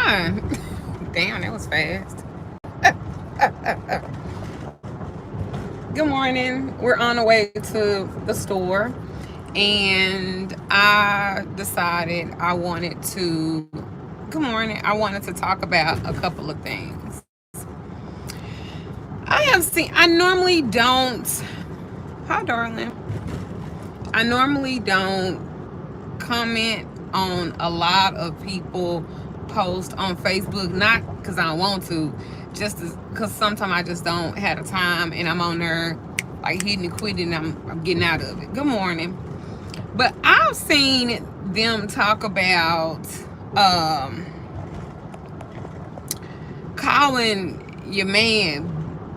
on. Damn, that was fast. Good morning. We're on the way to the store, and I decided I wanted to. Good morning. I wanted to talk about a couple of things. I normally don't. Hi, darling. I normally don't comment on a lot of people post on Facebook, not because I don't want to, just because sometimes I just don't have the time and I'm on there like hitting and quitting and I'm getting out of it. Good morning. But I've seen them talk about calling your man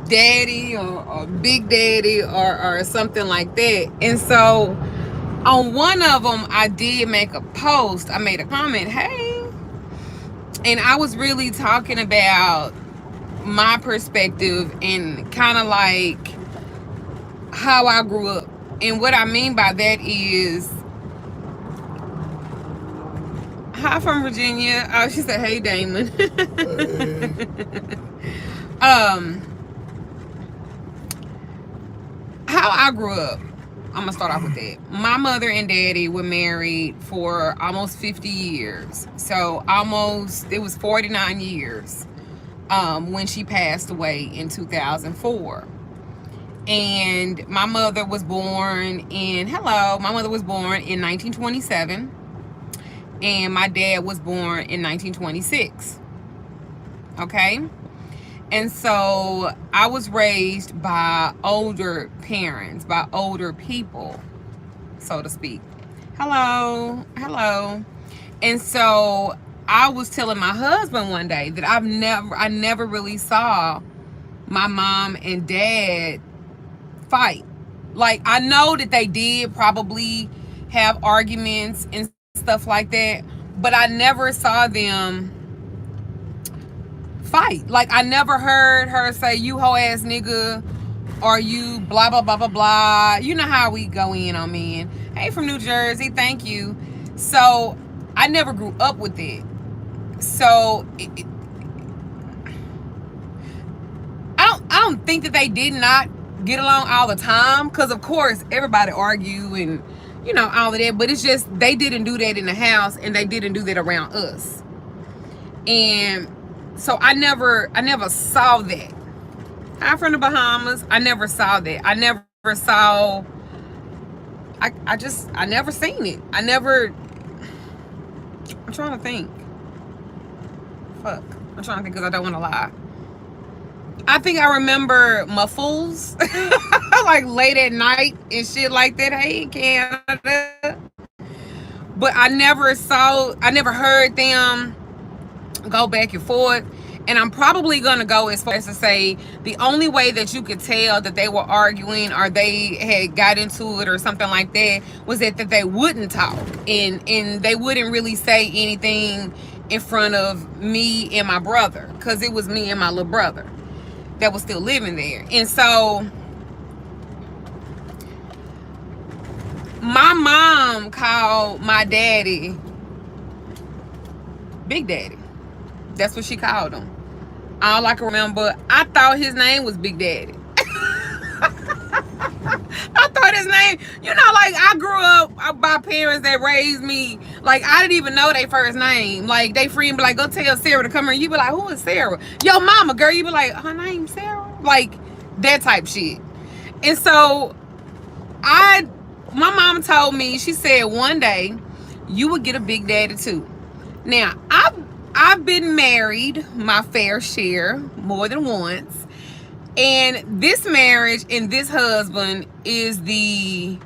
daddy or big daddy or something like that. And so on one of them, I did make a post. I made a comment, hey. And I was really talking about my perspective and kind of like how I grew up. And what I mean by that is, hi from Virginia. Oh, she said, hey, Damon. um, how I grew up. I'm gonna start off with that. My mother and daddy were married for almost 50 years. So it was 49 years when she passed away in 2004. And my mother was born in 1927. And my dad was born in 1926. Okay? And so I was raised by older parents, by older people, so to speak. Hello. And so I was telling my husband one day that I never really saw my mom and dad fight. Like, I know that they did probably have arguments and stuff like that, but I never saw them fight. Like, I never heard her say, you hoe ass nigga, or you blah blah blah blah blah. You know how we go in on men. Hey, from New Jersey, thank you. So I never grew up with it. So I don't think that they did not get along all the time, because of course everybody argue and all of that, but it's just they didn't do that in the house and they didn't do that around us. And so I never saw that. I'm from the Bahamas. I never saw that. I never saw. I never seen it. I'm trying to think. Fuck. I'm trying to think because I don't want to lie. I think I remember muffles, like late at night and shit like that. Hey, Canada. But I never heard them go back and forth. And I'm probably going to go as far as to say the only way that you could tell that they were arguing or they had got into it or something like that was that they wouldn't talk. And they wouldn't really say anything in front of me and my brother, because it was me and my little brother that was still living there. And so my mom called my daddy Big Daddy. That's what she called him. All I can remember, I thought his name was Big Daddy. I thought his name, like I grew up by parents that raised me. Like, I didn't even know their first name. Like, they friend be like, go tell Sarah to come here. You be like, who is Sarah? Yo, mama, girl. You be like, her name's Sarah? Like, that type shit. And so, my mom told me, she said one day, you would get a Big Daddy too. Now, I've been married my fair share, more than once. And this marriage and this husband is the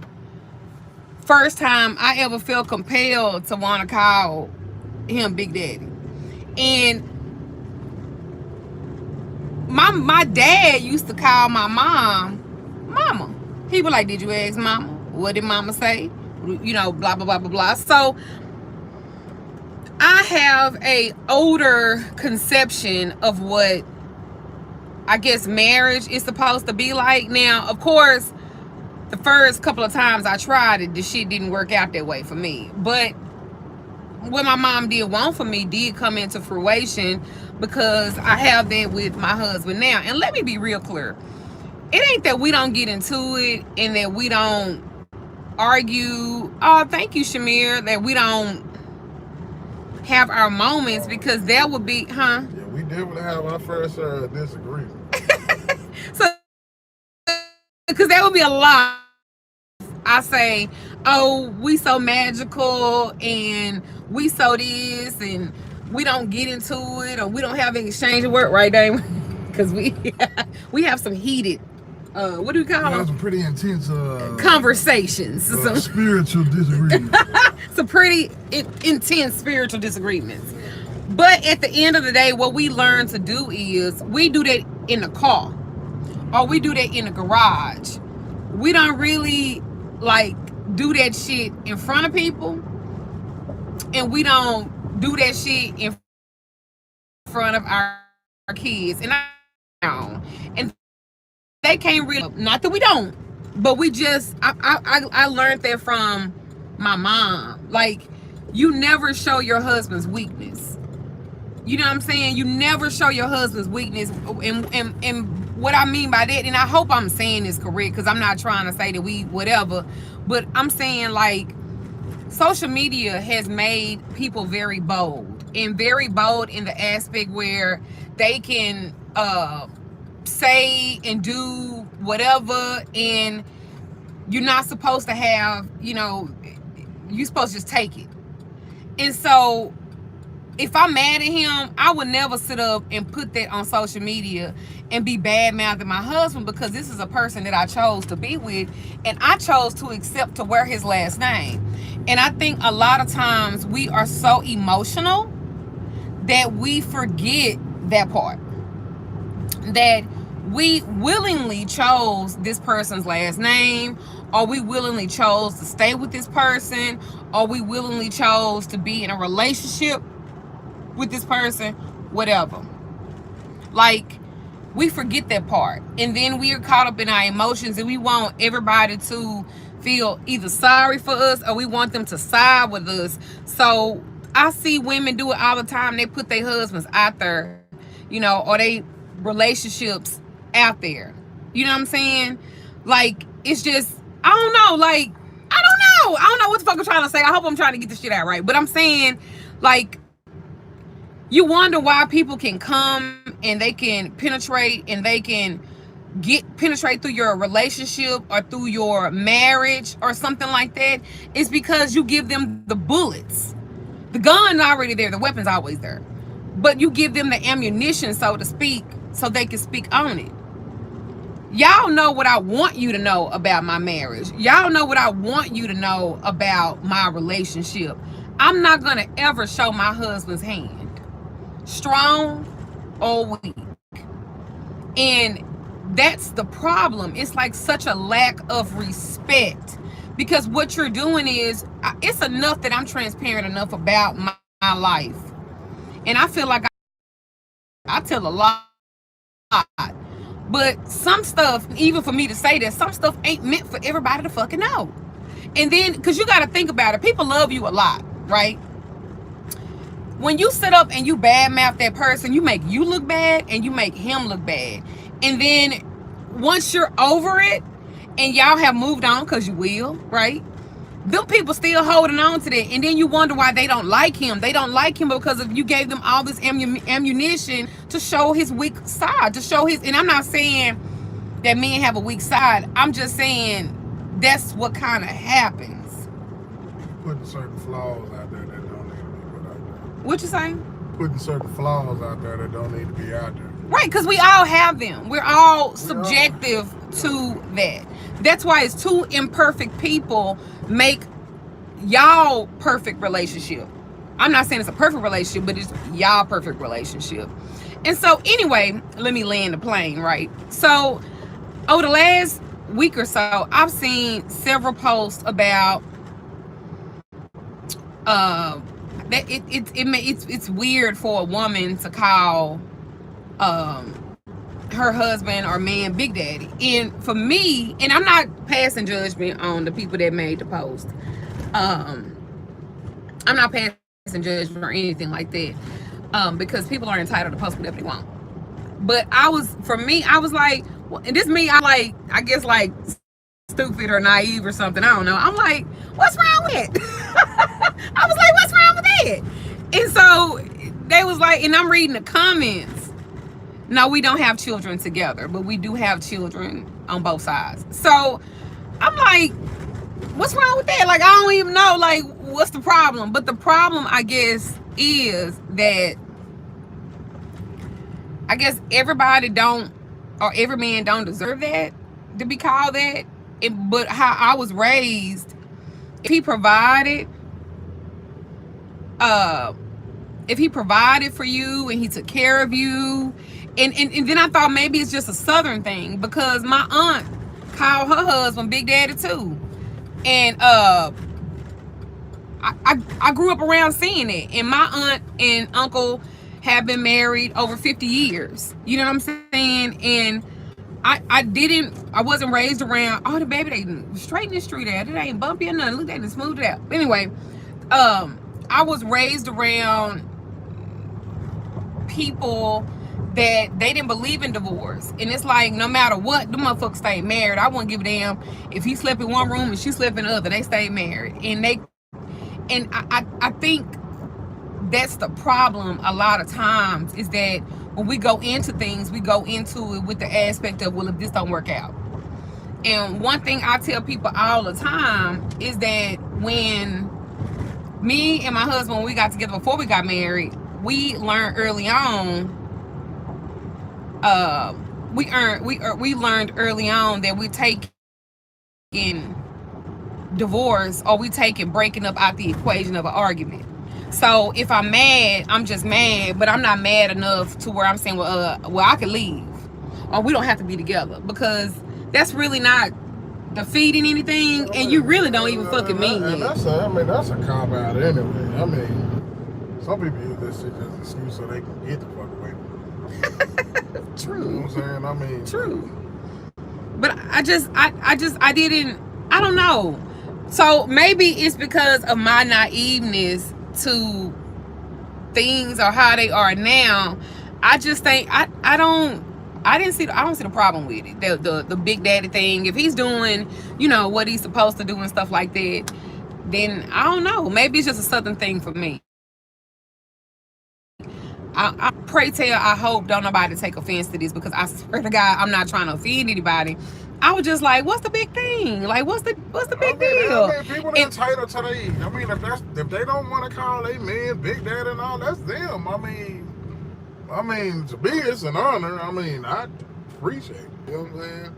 first time I ever felt compelled to want to call him Big Daddy. And my dad used to call my mom Mama. He was like, did you ask Mama? What did Mama say? Blah, blah, blah, blah, blah. So I have a older conception of what I guess marriage is supposed to be like. Now, of course, the first couple of times I tried it, the shit didn't work out that way for me. But what my mom did want for me did come into fruition, because I have that with my husband now. And let me be real clear. It ain't that we don't get into it and that we don't argue. Oh, thank you, Shamir. That we don't have our moments, because that would be, huh? Yeah, we definitely have our first disagreement. So, because that would be a lot. I say, oh, we so magical and we so this and we don't get into it, or we don't have an exchange of work, right, Dame? Because we have some heated, what do we call them? Some pretty intense conversations. Some spiritual disagreements. Some pretty intense spiritual disagreements. But at the end of the day, what we learn to do is we do that in the car, or we do that in the garage. We don't really like do that shit in front of people, and we don't do that shit in front of our kids. And they can't really, not that we don't, but we just, I learned that from my mom. Like, you never show your husband's weakness. You know what I'm saying? You never show your husband's weakness. And what I mean by that, and I hope I'm saying this correct, because I'm not trying to say that we whatever, but I'm saying, like, social media has made people very bold, and very bold in the aspect where they can say and do whatever, and you're not supposed to have, you're supposed to just take it. And so if I'm mad at him, I would never sit up and put that on social media and be bad-mouthing my husband, because this is a person that I chose to be with, and I chose to accept to wear his last name. And I think a lot of times we are so emotional that we forget that part, that we willingly chose this person's last name, or we willingly chose to stay with this person, or we willingly chose to be in a relationship with this person, whatever. Like, we forget that part, and then we are caught up in our emotions, and we want everybody to feel either sorry for us, or we want them to side with us. So I see women do it all the time. They put their husbands out there, or they relationships out there. You know what I'm saying? Like, it's just, I don't know. Like, I don't know what the fuck I'm trying to say. I hope I'm trying to get this shit out right. But I'm saying, like, you wonder why people can come and they can penetrate, and they can penetrate through your relationship or through your marriage or something like that. It's because you give them the bullets. The gun's already there, the weapon's always there, but you give them the ammunition, so to speak, so they can speak on it. Y'all know what I want you to know about my marriage. Y'all know what I want you to know about my relationship. I'm not gonna ever show my husband's hand, strong or weak. And that's the problem. It's like such a lack of respect, because what you're doing is, it's enough that I'm transparent enough about my life, and I feel like I tell a lot, but some stuff, even for me to say that, some stuff ain't meant for everybody to fucking know. And then, because you got to think about it, people love you a lot, right? When you sit up and you badmouth that person, you make you look bad and you make him look bad. And then once you're over it and y'all have moved on, because you will, right? Them people still holding on to that. And then you wonder why they don't like him. They don't like him because of you gave them all this ammunition to show his weak side, to show his, and I'm not saying that men have a weak side. I'm just saying that's what kind of happens. Putting certain flaws out there that don't need to be put out there. What you saying? Putting certain flaws out there that don't need to be out there. Right, because we all have them. We're all subjective to that. That's why it's two imperfect people make y'all perfect relationship. I'm not saying it's a perfect relationship, but it's y'all perfect relationship. And so anyway, let me land the plane, right? So over the last week or so, I've seen several posts about that it's weird for a woman to call her husband or man Big Daddy. And for me, and I'm not passing judgment on the people that made the post, I'm not passing and judgment or anything like that, because people are entitled to post whatever they want. But for me, I was like, well, and this me, I guess like stupid or naive or something. I don't know. I'm like, what's wrong with it? I was like, what's wrong with that? And so they was like, and I'm reading the comments. No, we don't have children together, but we do have children on both sides. So I'm like, what's wrong with that? Like, I don't even know, like, what's the problem? But the problem, I guess, is that I guess everybody don't, or every man don't deserve that, to be called that. But how I was raised, if he provided, for you and he took care of you, and then I thought maybe it's just a Southern thing, because my aunt called her husband Big Daddy too. And I grew up around seeing it. And my aunt and uncle have been married over 50 years. You know what I'm saying? And I wasn't raised around, oh, the baby, they straighten the street out. It ain't bumpy or nothing. Look, they just smoothed it out. Anyway, I was raised around people that they didn't believe in divorce. And it's like, no matter what, the motherfuckers stayed married. I wouldn't give a damn if he slept in one room and she slept in the other. They stayed married. And I think that's the problem a lot of times, is that when we go into things, we go into it with the aspect of, well, if this don't work out. And one thing I tell people all the time is that when me and my husband, when we got together before we got married, we learned early on, we learned early on that we take in divorce, or we taking breaking up out the equation of an argument. So if I'm mad, I'm just mad, but I'm not mad enough to where I'm saying, well, I can leave, or we don't have to be together, because that's really not defeating anything, and you really don't even fucking mean it. That's a cop out anyway. I mean, some people use this shit as an excuse so they can get the fuck away from it. True. You know what I'm saying? I mean, true. But I didn't, I don't know. So maybe it's because of my naiveness to things or how they are now. I just think I don't see the problem with it. The Big Daddy thing. If he's doing, what he's supposed to do and stuff like that, then I don't know. Maybe it's just a Southern thing for me. I pray tell, I hope don't nobody take offense to this, because I swear to God, I'm not trying to offend anybody. I was just like, what's the big thing? Like, what's the big deal? I mean, people are entitled to their, I mean, if they don't want to call their man Big Daddy and all, that's them. I mean, to me, it's an honor. I mean, I appreciate it. You know what I'm saying?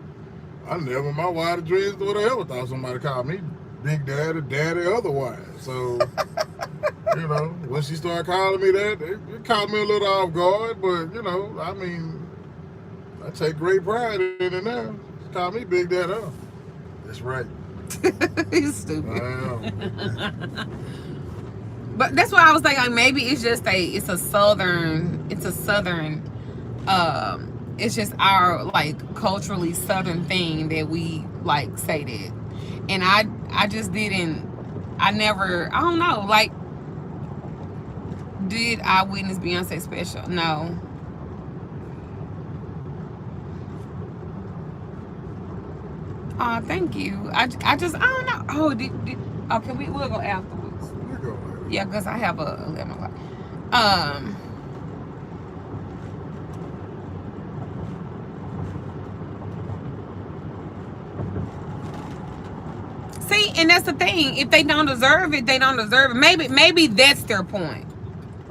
I never, my wildest dreams would have ever thought somebody called me Big Daddy, Daddy, otherwise. So, when she started calling me that, it caught me a little off guard. But, I mean, I take great pride in it now. She called me Big Daddy. That's right. He's stupid. But that's why I was thinking, like, maybe it's just it's a southern, it's just our, like, culturally Southern thing that we, like, say that. And I just didn't, I don't know, like, did I witness Beyonce special? No. Oh, thank you. I don't know. Oh, we'll go afterwards. We'll go later. Yeah, because I have a 11 o'clock. See, and that's the thing. If they don't deserve it, they don't deserve it. Maybe that's their point.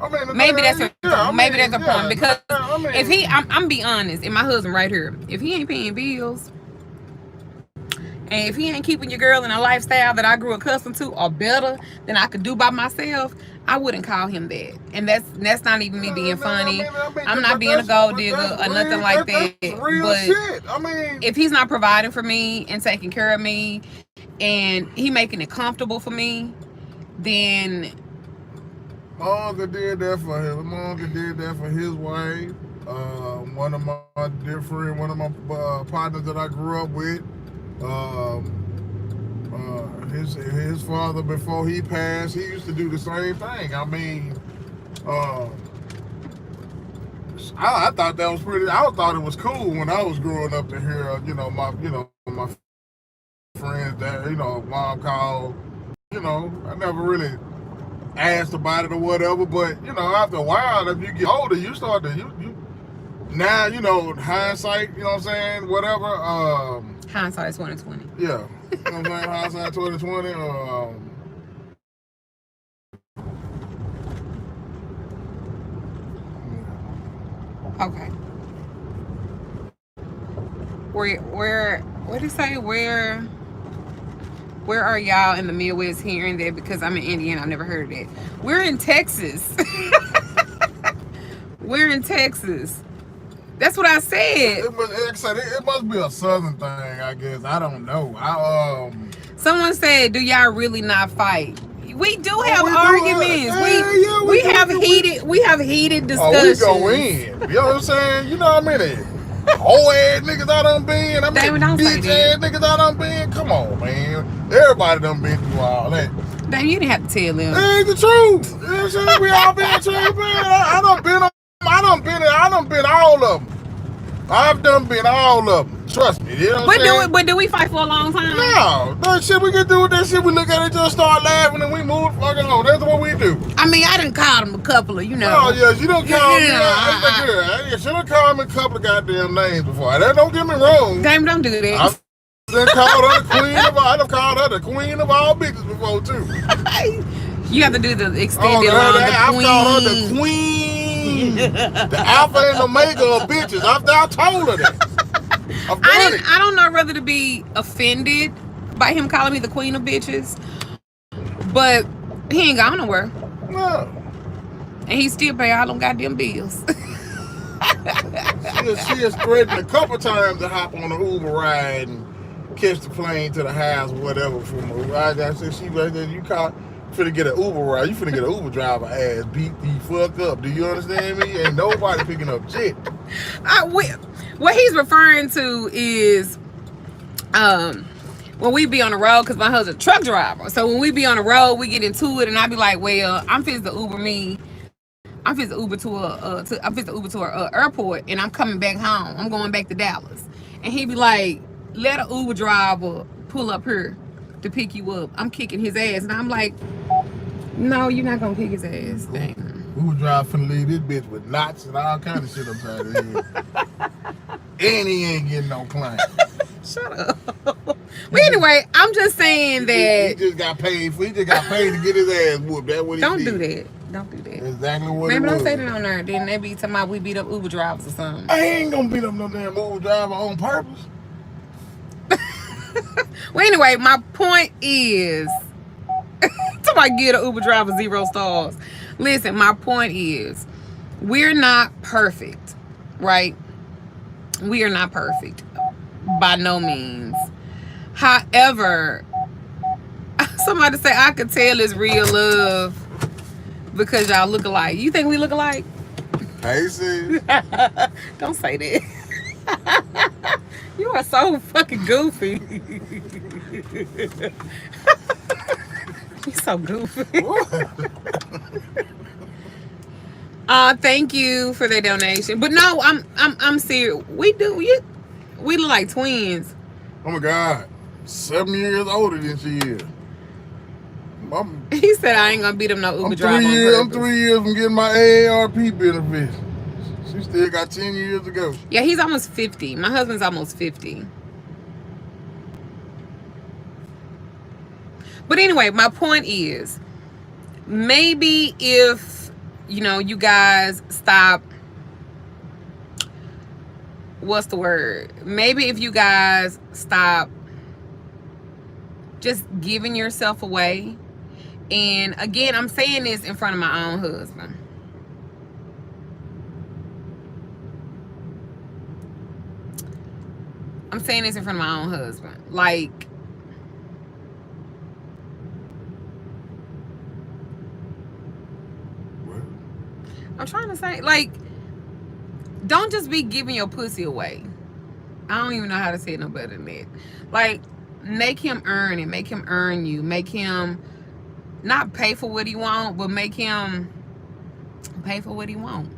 I mean, maybe that's their point. Maybe that's their point. Because if I'm be honest, and my husband right here, if he ain't paying bills, and if he ain't keeping your girl in a lifestyle that I grew accustomed to, or better than I could do by myself, I wouldn't call him that. And that's not even me being funny. I'm not being a gold digger or nothing like that. But if he's not providing for me and taking care of me, and he making it comfortable for me, then my uncle did that for him. My uncle did that for his wife. One of my partners that I grew up with. His father, before he passed, he used to do the same thing. I mean, I thought that was pretty. I thought it was cool when I was growing up to hear, my friends that, mom called. I never really asked about it or whatever. But after a while, if you get older, you start to you now, hindsight. You know what I'm saying? Whatever. Hindsight 2020. Yeah. You know what I'm saying? Hindsight 2020. Okay. What did he say? Where are y'all in the Midwest hearing that? Because I'm in Indiana, I've never heard of that. We're in Texas. We're in Texas. That's what I said. It must be a southern thing, I guess. I don't know. Someone said, "Do y'all really not fight?" We do have arguments. We have heated discussions. Oh, we go in. You know what I'm saying? You know how many whole ass niggas I done been? I mean, bitch ass niggas I done been? Come on, man. Everybody done been through all that. Damn, you didn't have to tell them. That ain't the truth. You know what I'm saying? We all been through it, man. I done been all of them. I've done been all of them. Trust me. You know what I'm saying? But do we fight for a long time? No. That shit we can do with that shit. We look at it, just start laughing, and we move fucking on. That's what we do. I mean, I done called them a couple of, Oh, yes. You done called me. You should have called me a couple of goddamn names before. That don't get me wrong. Damn, don't do that. I done called her the queen of all bitches before, too. You have to do the extended line. I've called her the queen. The alpha and omega of bitches. I told her that. I don't know whether to be offended by him calling me the queen of bitches, but he ain't gone nowhere. No. And he still pay all them goddamn bills. She has threatened a couple times to hop on an Uber ride and catch the plane to the house or whatever from her ride. I said, you finna get an Uber ride. You finna get an Uber driver ass beat the fuck up. Do you understand me? Ain't nobody picking up shit. What he's referring to is when we be on the road, because my husband's a truck driver. So when we be on the road, we get into it, and I be like, well, I'm finna Uber to a airport, and I'm coming back home. I'm going back to Dallas. And he be like, let an Uber driver pull up here to pick you up. I'm kicking his ass. And I'm like, no, you're not gonna kick his ass. Dang. Uber driver finna leave this bitch with knots and all kind of shit upside his head. And he ain't getting no plane. Shut up. But anyway, I'm just saying that he just got paid to get his ass whooped. That's what he Don't did. do that. Don't do that. Exactly what Maybe it don't was. say that on there. Then they be talking about we beat up Uber drivers or something. I ain't gonna beat up no damn Uber driver on purpose. Well, anyway, my point is, somebody get an Uber driver 0 stars. Listen, my point is, we're not perfect, right? We are not perfect, by no means. However, somebody say I could tell it's real love because y'all look alike. You think we look alike? Hey, sis. Don't say that. You are so fucking goofy. You're so goofy. Thank you for that donation. But no, I'm serious. We look like twins. Oh my God. 7 years older than she is. He said I ain't gonna beat him no Uber driver. I'm 3 years from getting my AARP benefits. She still got 10 years to go. Yeah, he's almost 50. My husband's almost 50. But anyway, my point is, maybe if, you guys stop, what's the word? Maybe if you guys stop just giving yourself away. And again, I'm saying this in front of my own husband. I'm saying this in front of my own husband. Like, What? I'm trying to say, like, don't just be giving your pussy away. I don't even know how to say it no better than that. Like, make him earn it. Make him earn you. Make him not pay for what he want, but make him pay for what he want.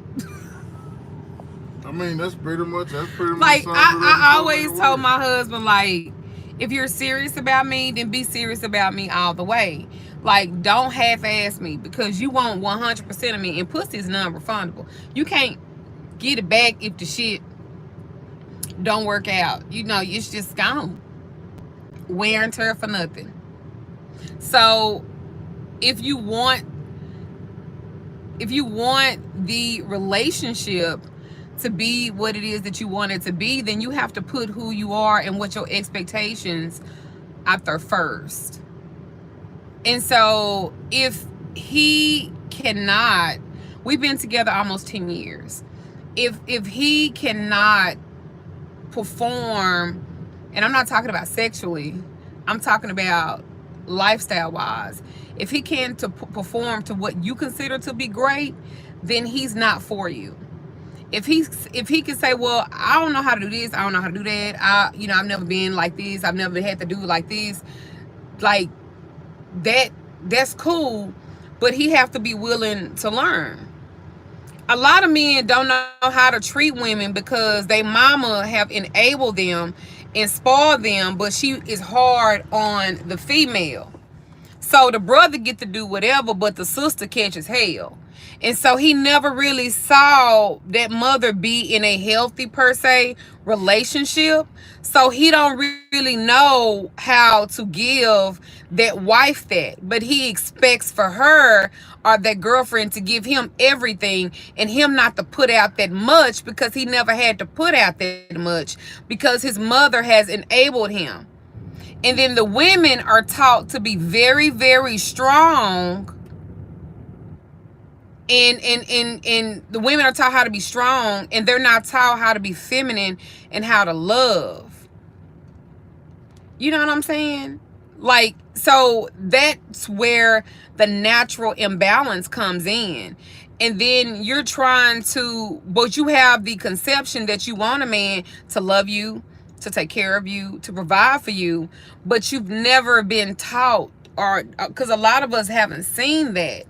I mean, that's pretty much Like sums it up I in so always many told words. my husband, like, if you're serious about me, then be serious about me all the way. Like, don't half-ass me because you want 100% of me, and pussy is non-refundable. You can't get it back if the shit don't work out. You know, it's just gone. Wear and tear for nothing. So if you want the relationship to be what it is that you want it to be, then you have to put who you are and what your expectations out there first. And so if he cannot, we've been together almost 10 years. If he cannot perform, and I'm not talking about sexually, I'm talking about lifestyle wise. If he can't perform to what you consider to be great, then he's not for you. If he can say, well, I don't know how to do this, I don't know how to do that, I've never been like this, I've never had to do it like this, like that's cool, but he have to be willing to learn. A lot of men don't know how to treat women because they mama have enabled them and spoiled them, but she is hard on the female. So the brother get to do whatever, but the sister catches hell. And so he never really saw that mother be in a healthy, per se, relationship. So he don't really know how to give that wife that. But he expects for her or that girlfriend to give him everything and him not to put out that much because he never had to put out that much because his mother has enabled him. And then the women are taught to be very, very strong. And the women are taught how to be strong, and they're not taught how to be feminine and how to love. You know what I'm saying? Like, so that's where the natural imbalance comes in. And then you're trying to, but you have the conception that you want a man to love you, to take care of you, to provide for you, but you've never been taught, or because a lot of us haven't seen that.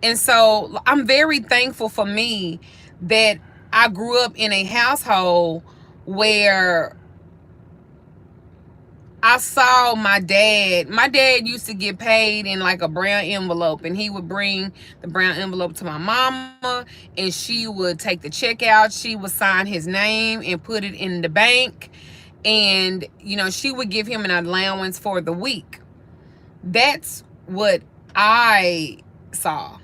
And so I'm very thankful for me that I grew up in a household where I saw my dad. My dad used to get paid in like a brown envelope, and he would bring the brown envelope to my mama, and she would take the check out. She would sign his name and put it in the bank. And, she would give him an allowance for the week. That's what I saw.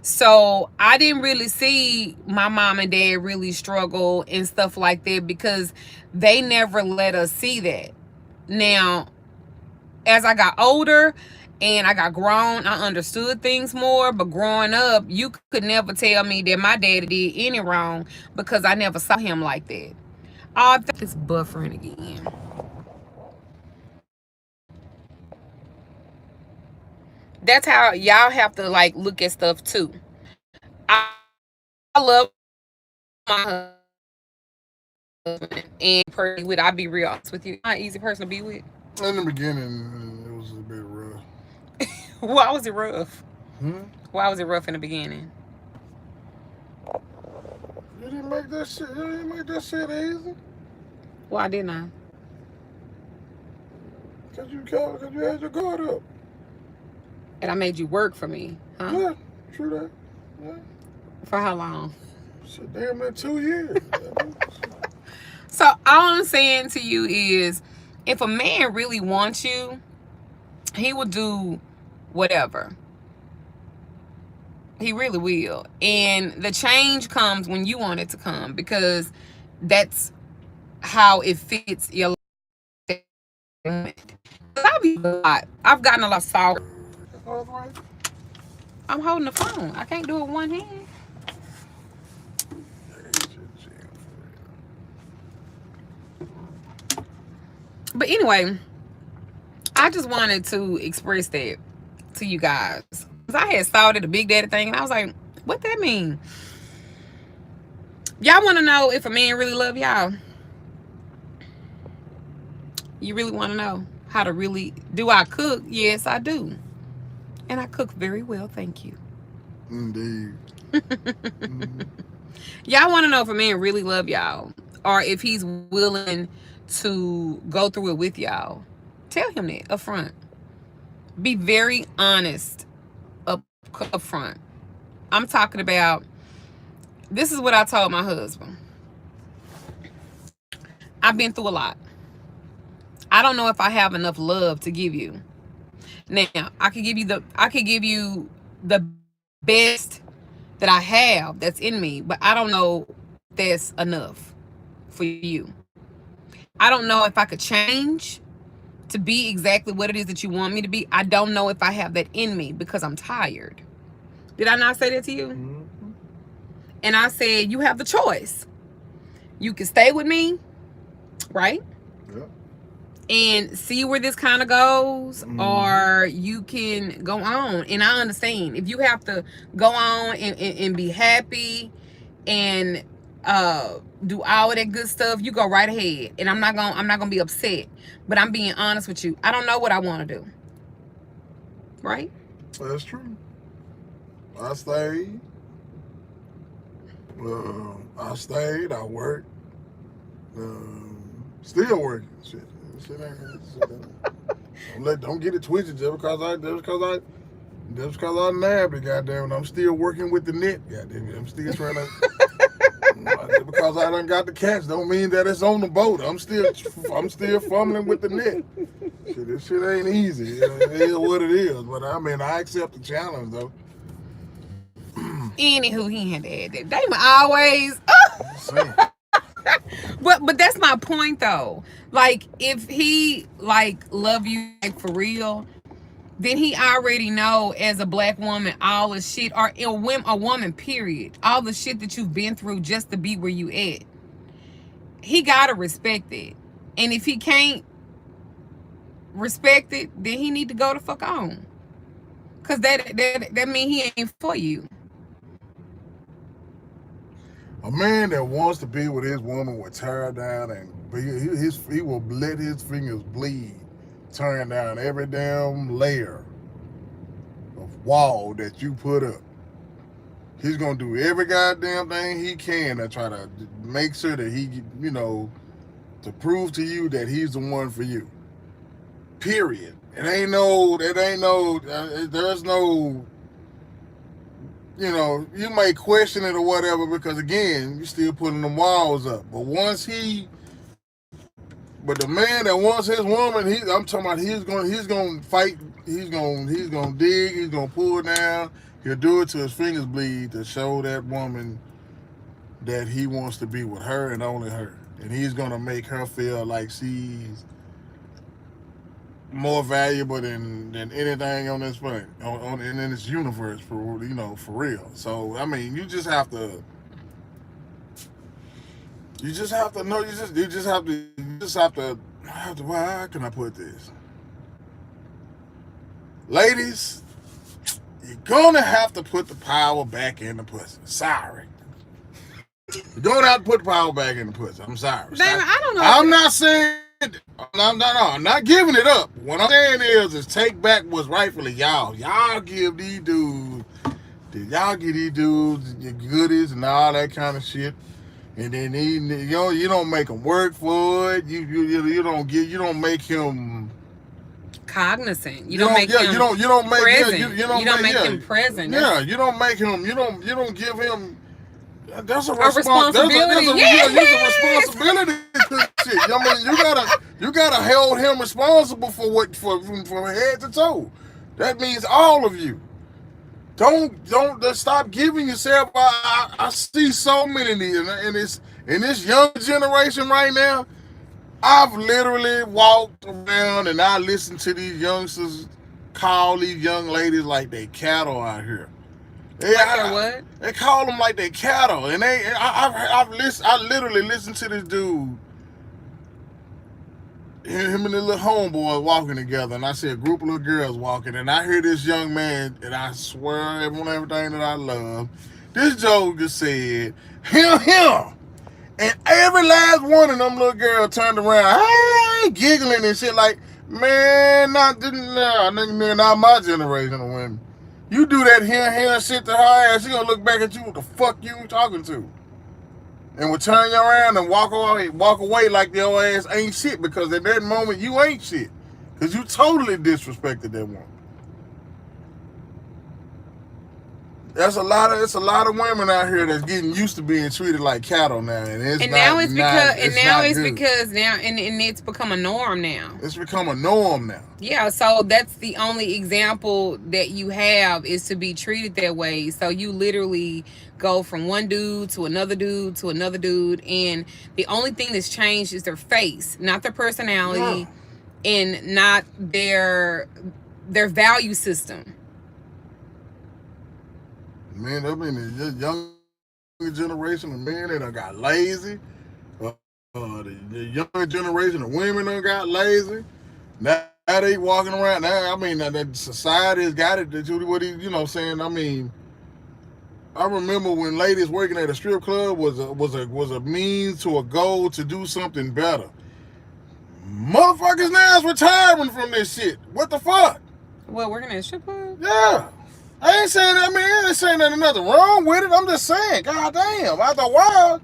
So I didn't really see my mom and dad really struggle and stuff like that because they never let us see that. Now, as I got older and I got grown, I understood things more. But growing up, you could never tell me that my daddy did any wrong because I never saw him like that. I think it's buffering again. That's how y'all have to like look at stuff too. I love my husband, and personally, with I'll be real honest with you, not an easy person to be with. In the beginning, it was a bit rough. Why was it rough? Hmm? Why was it rough in the beginning? You didn't make that shit. You didn't make that shit easy. Why didn't I? Cause you had your guard up. And I made you work for me, huh? Yeah, true that. Yeah. For how long? So damn near 2 years. So all I'm saying to you is, if a man really wants you, he will do whatever. He really will. And the change comes when you want it to come, because that's how it fits your life. I've gotten a lot soft. I'm holding the phone. I can't do it with one hand. But anyway, I just wanted to express that to you guys. Because I had started the Big Daddy thing, and I was like, what that mean? Y'all want to know if a man really love y'all? You really want to know? how to really do I cook? Yes, I do. And I cook very well, thank you. Indeed. Mm-hmm. Y'all want to know if a man really love y'all or if he's willing to go through it with y'all. Tell him that up front. Be very honest up front. I'm talking about this is what I told my husband. I've been through a lot. I don't know if I have enough love to give you. Now, I could give you the best that I have that's in me, but I don't know if that's enough for you. I don't know if I could change to be exactly what it is that you want me to be. I don't know if I have that in me because I'm tired. Did I not say that to you? Mm-hmm. And I said, you have the choice. You can stay with me, right? Yeah. And see where this kind of goes, Mm-hmm. or you can go on. And I understand if you have to go on and be happy and do all of that good stuff, you go right ahead. And I'm not gonna be upset. But I'm being honest with you. I don't know what I want to do. Right? That's true. I stayed. I stayed. I worked. Still working. Don't get it twisted just because I nabbed it. Goddamn it, I'm still working with the net. Goddamn it, I'm still trying to. Just because I done got the catch, don't mean that it's on the boat. I'm still fumbling with the net. Shit, this shit ain't easy. It is what it is. But I mean, I accept the challenge though. Anywho, he had to add that. They always. But that's my point though. Like if he like love you like for real, then he already know as a black woman all the shit, or a woman period, all the shit that you've been through just to be where you at. He gotta respect it. And if he can't respect it, then he need to go the fuck on. Cause that mean he ain't for you. A man that wants to be with his woman will tear down and he will let his fingers bleed, tearing down every damn layer of wall that you put up. He's gonna do every goddamn thing he can to try to make sure that he, to prove to you that he's the one for you. Period. There's no. You may question it or whatever because again, you're still putting them walls up. But the man that wants his woman, I'm talking about he's gonna fight, he's gonna dig, he's gonna pull down, he'll do it till his fingers bleed to show that woman that he wants to be with her and only her. And he's gonna make her feel like she's more valuable than anything on this planet, in this universe for real. So I mean, you just have to know. How can I put this? Ladies, you're gonna have to put the power back in the pussy. Sorry. You're gonna have to put the power back in the pussy. I'm sorry. Damn, I don't know. I'm not saying. No, I'm not giving it up. What I'm saying is take back what's rightfully y'all. Y'all give these dudes your goodies and all that kind of shit, and then you don't make them work for it. You don't make him cognizant. You don't make him present. Yeah, you don't make him. You don't give him. That's a responsibility. That's a responsibility to shit. I mean, you gotta hold him responsible for from head to toe. That means all of you. Don't stop giving yourself. I see so many in this young generation right now. I've literally walked around and I listen to these youngsters call these young ladies like they cattle out here. What? They call them like they cattle, and I literally listened to this dude, him and the little homeboy walking together, and I see a group of little girls walking, and I hear this young man, and I swear on everything that I love, this joker said, him, and every last one of them little girls turned around, hey, giggling and shit like, Man, not my generation of women. You do that here shit to her ass, she gonna look back at you. What the fuck you talking to? And will turn you around and walk away like your ass ain't shit, because at that moment you ain't shit, because you totally disrespected that woman. It's a lot of women out here that's getting used to being treated like cattle now, and it's become a norm now. It's become a norm now. Yeah, so that's the only example that you have, is to be treated that way. So you literally go from one dude to another dude to another dude, and the only thing that's changed is their face, not their personality, and not their value system. Man, I mean, the younger generation of men, they done got lazy. The younger generation of women done got lazy. Now they walking around. Now, I mean, that society has got it. You know what I'm saying? I mean, I remember when ladies working at a strip club was a means to a goal to do something better. Motherfuckers now is retiring from this shit. What the fuck? Well, working at a strip club? Yeah. I ain't saying that, man. I ain't saying that nothing wrong with it. I'm just saying, goddamn, after a while.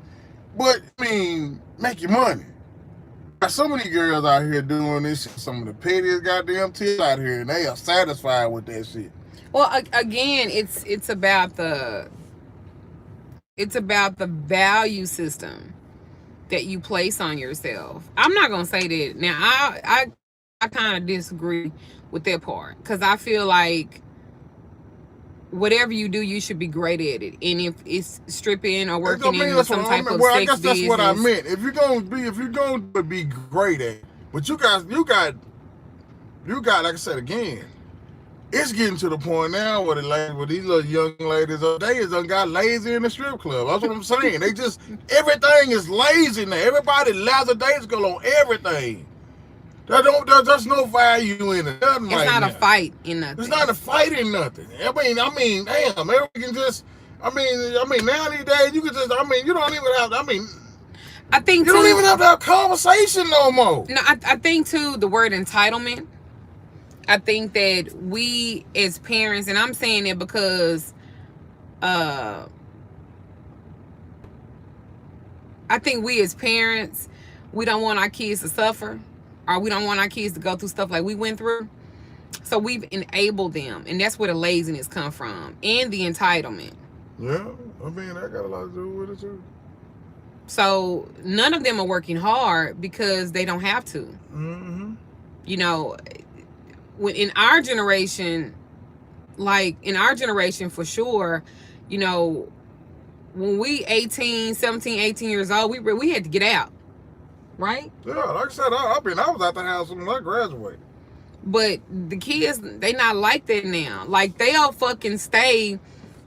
But, I mean, make your money. Got so many girls out here doing this shit, some of the pettiest goddamn tits out here, and they are satisfied with that shit. Well, again, it's about the value system that you place on yourself. I'm not gonna say that now. I kind of disagree with that part, because I feel like whatever you do, you should be great at it. And if it's stripping or working in some type of sex business, I guess that's what I meant. If you're gonna be great at it, but you got, like I said again, it's getting to the point now where these little young ladies done got lazy in the strip club. That's what I'm saying. They just, everything is lazy now. Everybody lackadaisical on everything. There's no value in it. It's not a fight in nothing. It's not a fight in nothing. I mean, damn, everyone can just, I mean, now these days you can just, you don't even have, I think you don't even have to have conversation no more. No, I think too, the word entitlement. I think that we as parents, and I'm saying it because, I think we as parents, we don't want our kids to suffer. Or we don't want our kids to go through stuff like we went through. So we've enabled them. And that's where the laziness come from. And the entitlement. Yeah. I mean, that got a lot to do with it too. So none of them are working hard because they don't have to. Mm-hmm. You know, in our generation for sure, you know, when we 17, 18 years old, we had to get out. Right? Yeah, like I said, I was out the house when I graduated. But the kids, they not like that now. Like, they all fucking stay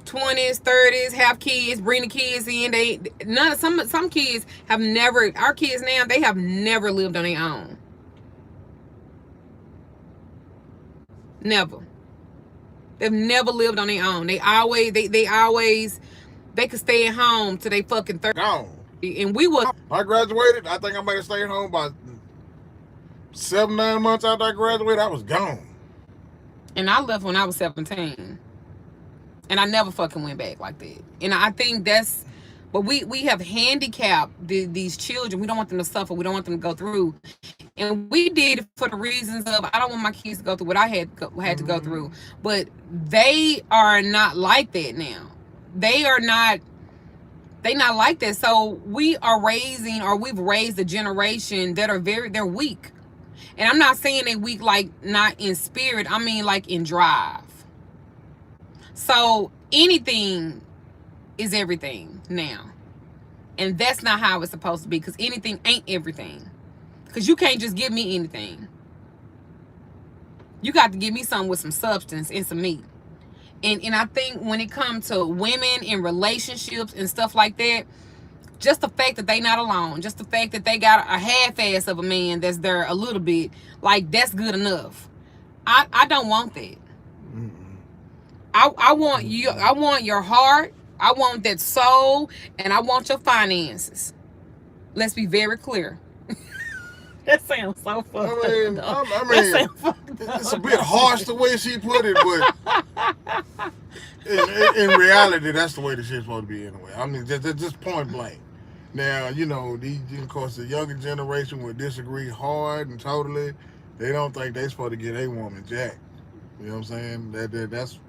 20s, 30s, have kids, bring the kids in. Some kids have never, our kids now, they have never lived on their own. Never. They've never lived on their own. They could stay at home till they fucking 30. Gone. And I graduated. I think I might have stayed home about 7-9 months after I graduated. I was gone. And I left when I was 17. And I never fucking went back like that. And I think that's, but we have handicapped these children. We don't want them to suffer. We don't want them to go through. And we did it for the reasons of, I don't want my kids to go through what I had to go through. But they are not like that now. They're not like that. So we've raised a generation that they're weak. And I'm not saying they're weak, like not in spirit. I mean, like in drive. So anything is everything now. And that's not how it's supposed to be, because anything ain't everything. Because you can't just give me anything. You got to give me something with some substance and some meat. And I think when it comes to women in relationships and stuff like that, just the fact that they not alone, just the fact that they got a half-ass of a man that's there a little bit, like, that's good enough. I don't want that. I want you. I want your heart. I want that soul, and I want your finances. Let's be very clear. That sounds so fucked up, I mean, though. I That mean, sounds fucked it's a up. bit harsh the way she put it, but in reality, that's the way the shit's supposed to be anyway. I mean, just point blank. Now, of course, the younger generation would disagree hard and totally. They don't think they supposed to get a woman jack. You know what I'm saying? That's.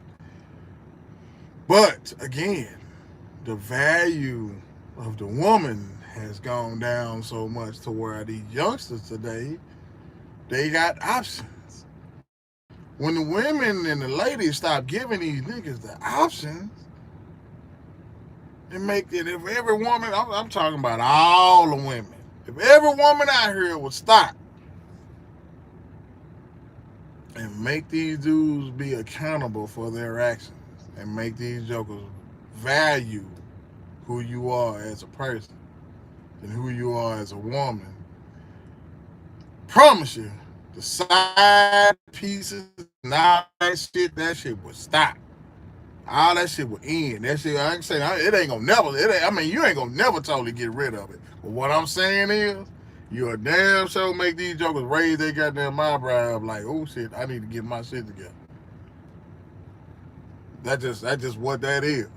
But again, the value of the woman has gone down so much to where these youngsters today, they got options. When the women and the ladies stop giving these niggas the options, it make it if every woman, I'm talking about all the women, if every woman out here would stop and make these dudes be accountable for their actions and make these jokers value who you are as a person and who you are as a woman, promise you, the side pieces and all that shit would stop. All that shit would end. That shit, I ain't saying it ain't gonna never. I mean, you ain't gonna never totally get rid of it. But what I'm saying is, you a damn sure make these jokers raise their goddamn eyebrow up like, oh shit, I need to get my shit together. That's just what that is.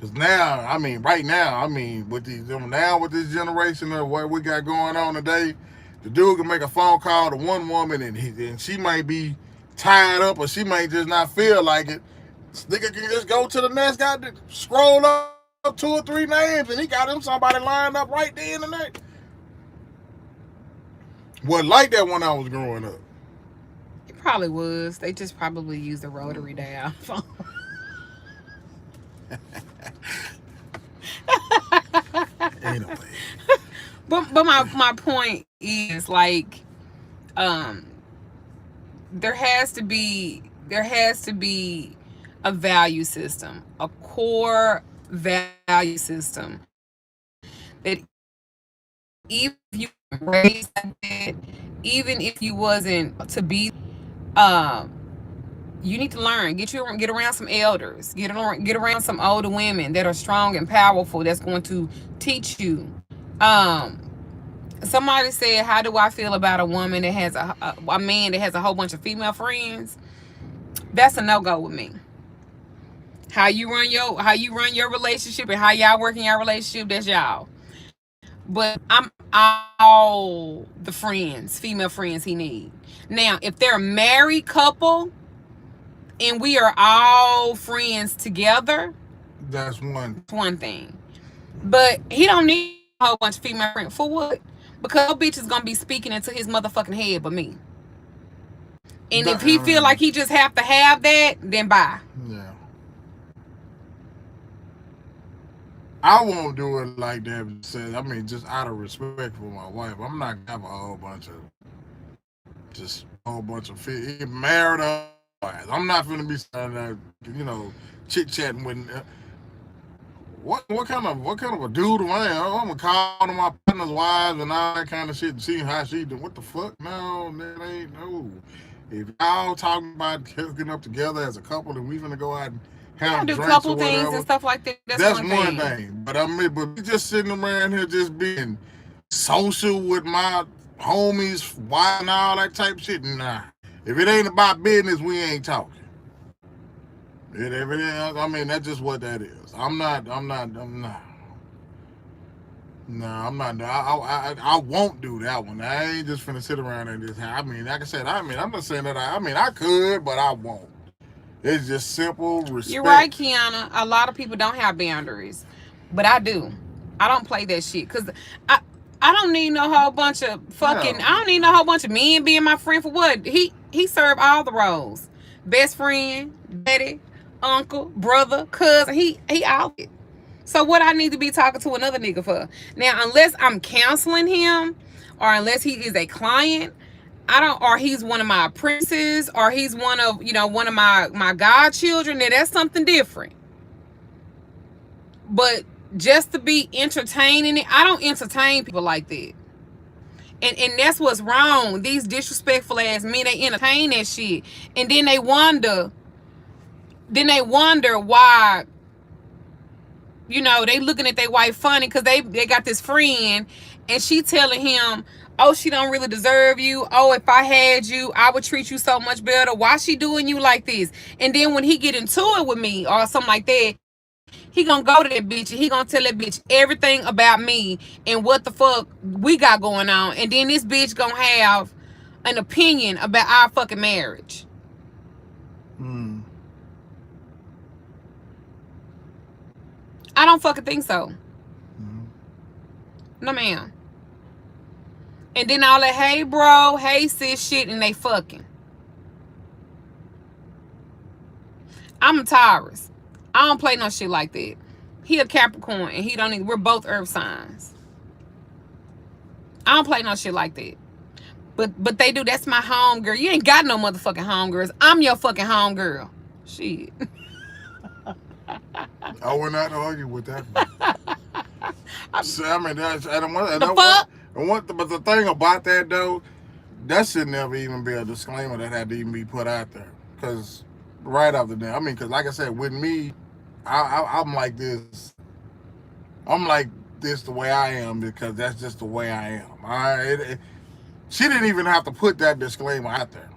Cause now, I mean, right now, I mean, with this generation of what we got going on today, the dude can make a phone call to one woman and she might be tied up or she might just not feel like it. This nigga can just go to the next guy, scroll up 2 or 3 names, and he got him somebody lined up right there in the night. Wasn't like that when I was growing up. It probably was. They just probably used a rotary dial phone. Anyway. But my point is like, there has to be a value system, a core value system that even if you raised like that, even if you wasn't to be, um, you need to learn. Get around some elders. Get around some older women that are strong and powerful. That's going to teach you. Um, Somebody said, "How do I feel about a woman that has a man that has a whole bunch of female friends?" That's a no go with me. How you run your relationship and how y'all work in your relationship, that's y'all. But I'm all the friends, female friends he need. Now, if they're a married couple and we are all friends together, That's one. it's one thing. But he don't need a whole bunch of female friends. For what? Because no bitch is gonna be speaking into his motherfucking head but me. And if he feel like he just have to have that, then bye. Yeah. I won't do it like that. I mean, just out of respect for my wife, I'm not gonna have a whole bunch of marital. I'm not gonna be standing there, chit chatting with. What kind of a dude am I? I'm gonna call to my partner's wives and all that kind of shit and see how she do. What the fuck? No, that ain't no. If y'all talking about hooking up together as a couple and we finna go out and have Do drinks or couple things whatever, and stuff like that. that's one thing. But I mean, but we just sitting around here just being social with my homies, wife and all that type of shit. Nah. If it ain't about business, we ain't talking. If it ain't, I mean, that's just what that is. I'm not. No, I'm not. I won't do that one. I ain't just finna sit around and just. I mean, like I said, I'm not saying that. I could, but I won't. It's just simple respect. You're right, Kiana. A lot of people don't have boundaries, but I do. I don't play that shit because I don't need no whole bunch of fucking. No. I don't need no whole bunch of men being my friend for what? He served all the roles: best friend, daddy, uncle, brother, cousin. He out it. So what I need to be talking to another nigga for? Now, unless I'm counseling him, or unless he is a client, I don't, or he's one of my apprentices, or he's one of my godchildren. Now that's something different. But just to be entertaining it, I don't entertain people like that. And that's what's wrong. These disrespectful ass men, they entertain that shit, and then they wonder why. They looking at their wife funny because they got this friend and she telling him, Oh, she don't really deserve you. Oh, if I had you, I would treat you so much better. Why she doing you like this? And then when he get into it with me or something like that, he gonna go to that bitch and he gonna tell that bitch everything about me and what the fuck we got going on. And then this bitch gonna have an opinion about our fucking marriage. Hmm. I don't fucking think so. Hmm. No, ma'am. And then all that, hey, bro, hey, sis shit, and they fucking. I'm a Taurus. I don't play no shit like that. He a Capricorn, and he don't even, we're both earth signs. I don't play no shit like that. But they do. That's my home girl. You ain't got no motherfucking home girls. I'm your fucking home girl. Shit. I would not argue with that. So, I mean, that's, The fuck? but the thing about that though, that should never even be a disclaimer that had to even be put out there. Because right off the bat, I mean, because like I said, with me, I'm like this. I'm like this the way I am because that's just the way I am. She didn't even have to put that disclaimer out there.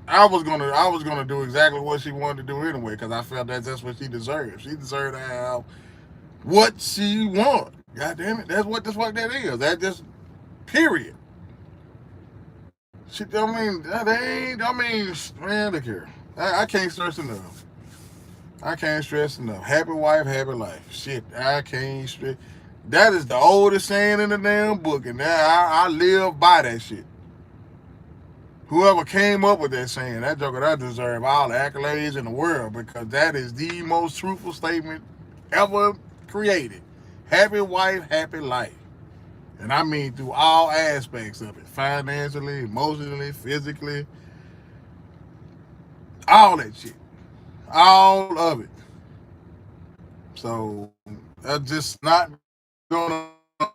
I was gonna do exactly what she wanted to do anyway because I felt that's what she deserved. She deserved to have what she want. God damn it, that's what the fuck that is. That just period. She, I mean, that ain't. I mean, man, look here. I can't stress enough. I can't stress enough. Happy wife, happy life. Shit, I can't stress. That is the oldest saying in the damn book, and I live by that shit. Whoever came up with that saying, that joker, that deserve all the accolades in the world because that is the most truthful statement ever created. Happy wife, happy life. And I mean through all aspects of it. Financially, emotionally, physically. All that shit. All of it. So that's just not gonna there's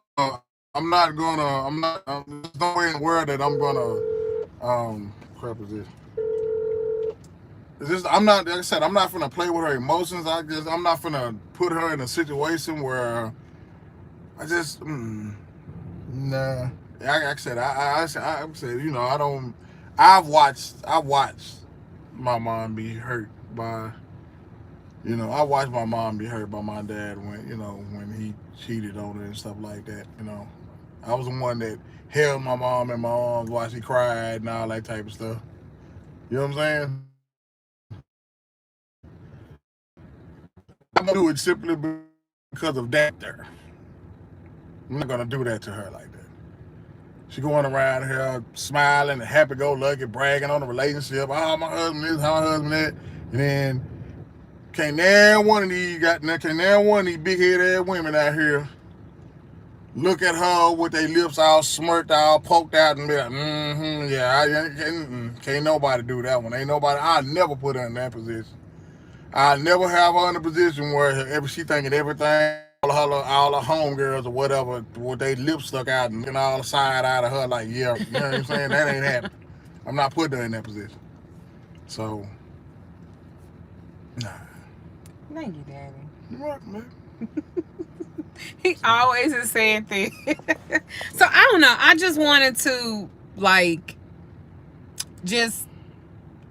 no way in the world that I'm gonna crap is this. It's just I'm not like I said, I'm not gonna play with her emotions. I'm not gonna put her in a situation where I just nah. Like I said, I said, you know, I don't. I've watched my mom be hurt by. You know, I watched my mom be hurt by my dad when he cheated on her and stuff like that. You know, I was the one that held my mom in my arms while she cried and all that type of stuff. You know what I'm saying? I'm gonna do it simply because of that. There, I'm not gonna do that to her like that. She going around here smiling and happy-go-lucky, bragging on the relationship. Oh, my husband this, my husband that, and then can't now one of these big-headed ass women out here look at her with their lips all smirked, all poked out, and be like, yeah, can't nobody do that one. Ain't nobody. I'll never put her in that position. I'll never have her in a position where she thinking everything. All her homegirls or whatever with their lips stuck out and all the side out of her like, yeah, you know what I'm saying? That ain't happening. I'm not putting her in that position. So, nah. Thank you, Daddy. You're welcome, man. He always is saying things. So I don't know. I just wanted to like just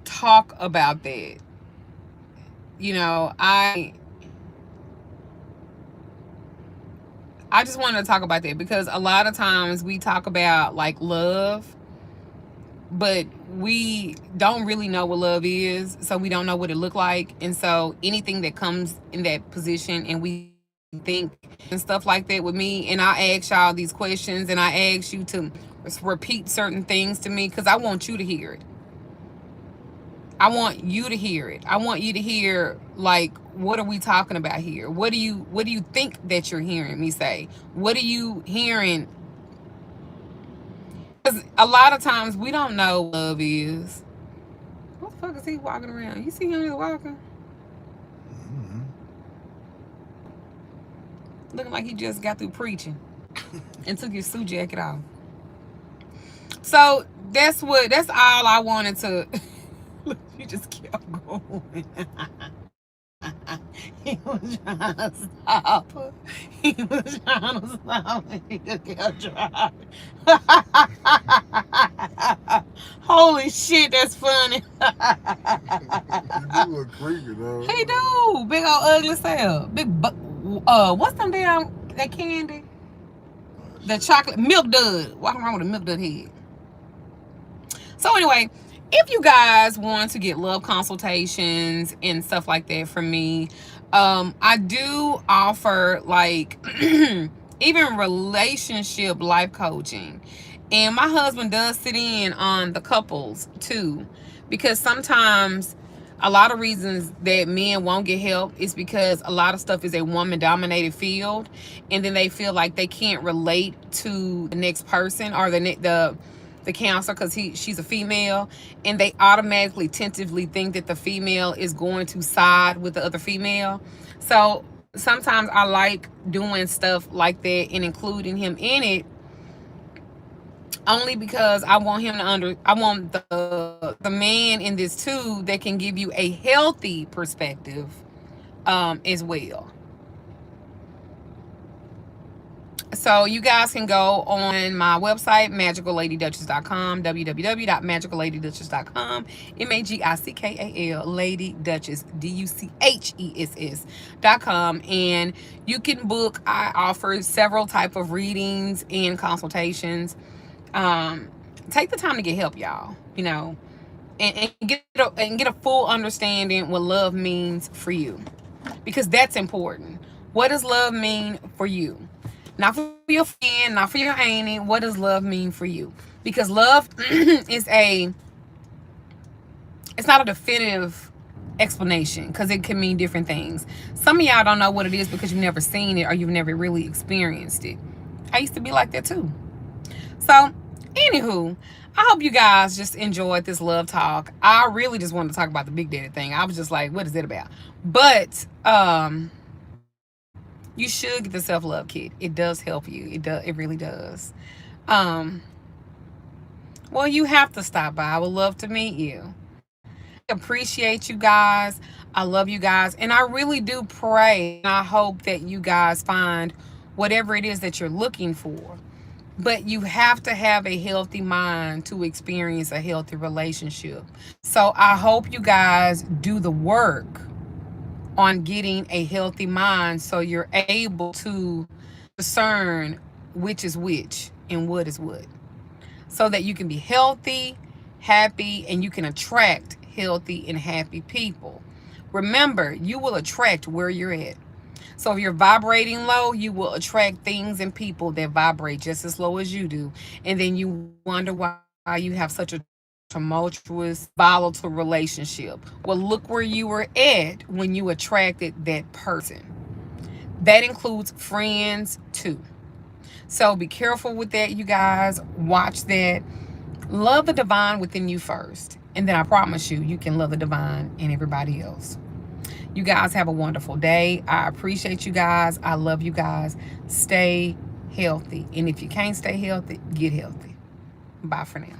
talk about that. You know, I just wanted to talk about that because a lot of times we talk about like love, but we don't really know what love is, so we don't know what it look like. And so anything that comes in that position and we think and stuff like that with me, and I ask y'all these questions and I ask you to repeat certain things to me because I want you to hear it. I want you to hear it. I want you to hear, like, what are we talking about here? What do you think that you're hearing me say? What are you hearing? Because a lot of times we don't know what love is. What the fuck is he walking around? You see him just walking? Mm-hmm. Looking like he just got through preaching and took his suit jacket off. So that's all I wanted to. Look, you just kept going. He was trying to stop her. He was trying to stop her. He kept driving. Holy shit, that's funny. You do look creepy though. He do. Big old ugly self. What's them damn, that candy? The chocolate milk dud. Walking around with a milk dud head. So anyway, if you guys want to get love consultations and stuff like that from me, I do offer like even relationship life coaching. And my husband does sit in on the couples too, because sometimes a lot of reasons that men won't get help is because a lot of stuff is a woman dominated field, and then they feel like they can't relate to the next person or the counselor because she's a female, and they automatically tentatively think that the female is going to side with the other female. So sometimes I like doing stuff like that and including him in it, only because I want him to I want the man in this too that can give you a healthy perspective as well. So you guys can go on my website, magicalladyduchess.com, www.magicalladyduchess.com, MAGICKAL, Lady Duchess, DUCHESS.com, and you can book. I offer several type of readings and consultations. Take the time to get help, y'all, you know, and get a full understanding what love means for you, because that's important. What does love mean for you? Not for your friend, not for your auntie. What does love mean for you? Because love it's not a definitive explanation, because it can mean different things. Some of y'all don't know what it is because you've never seen it or you've never really experienced it. I used to be like that too. So, anywho, I hope you guys just enjoyed this love talk. I really just wanted to talk about the Big Daddy thing. I was just like, what is it about? But you should get the self-love kit. It does help you. It really does. Well, you have to stop by. I would love to meet you. I appreciate you guys. I love you guys. And I really do pray and I hope that you guys find whatever it is that you're looking for. But you have to have a healthy mind to experience a healthy relationship. So I hope you guys do the work on getting a healthy mind so you're able to discern which is which and what is what, so that you can be healthy, happy, and you can attract healthy and happy people. Remember, you will attract where you're at. So if you're vibrating low, you will attract things and people that vibrate just as low as you do. And then you wonder why you have such a tumultuous, volatile relationship. Well, look where you were at when you attracted that person. That includes friends too. So be careful with that, you guys. Watch that. Love the divine within you first. And then I promise you, you can love the divine in everybody else. You guys have a wonderful day. I appreciate you guys. I love you guys. Stay healthy. And if you can't stay healthy, get healthy. Bye for now.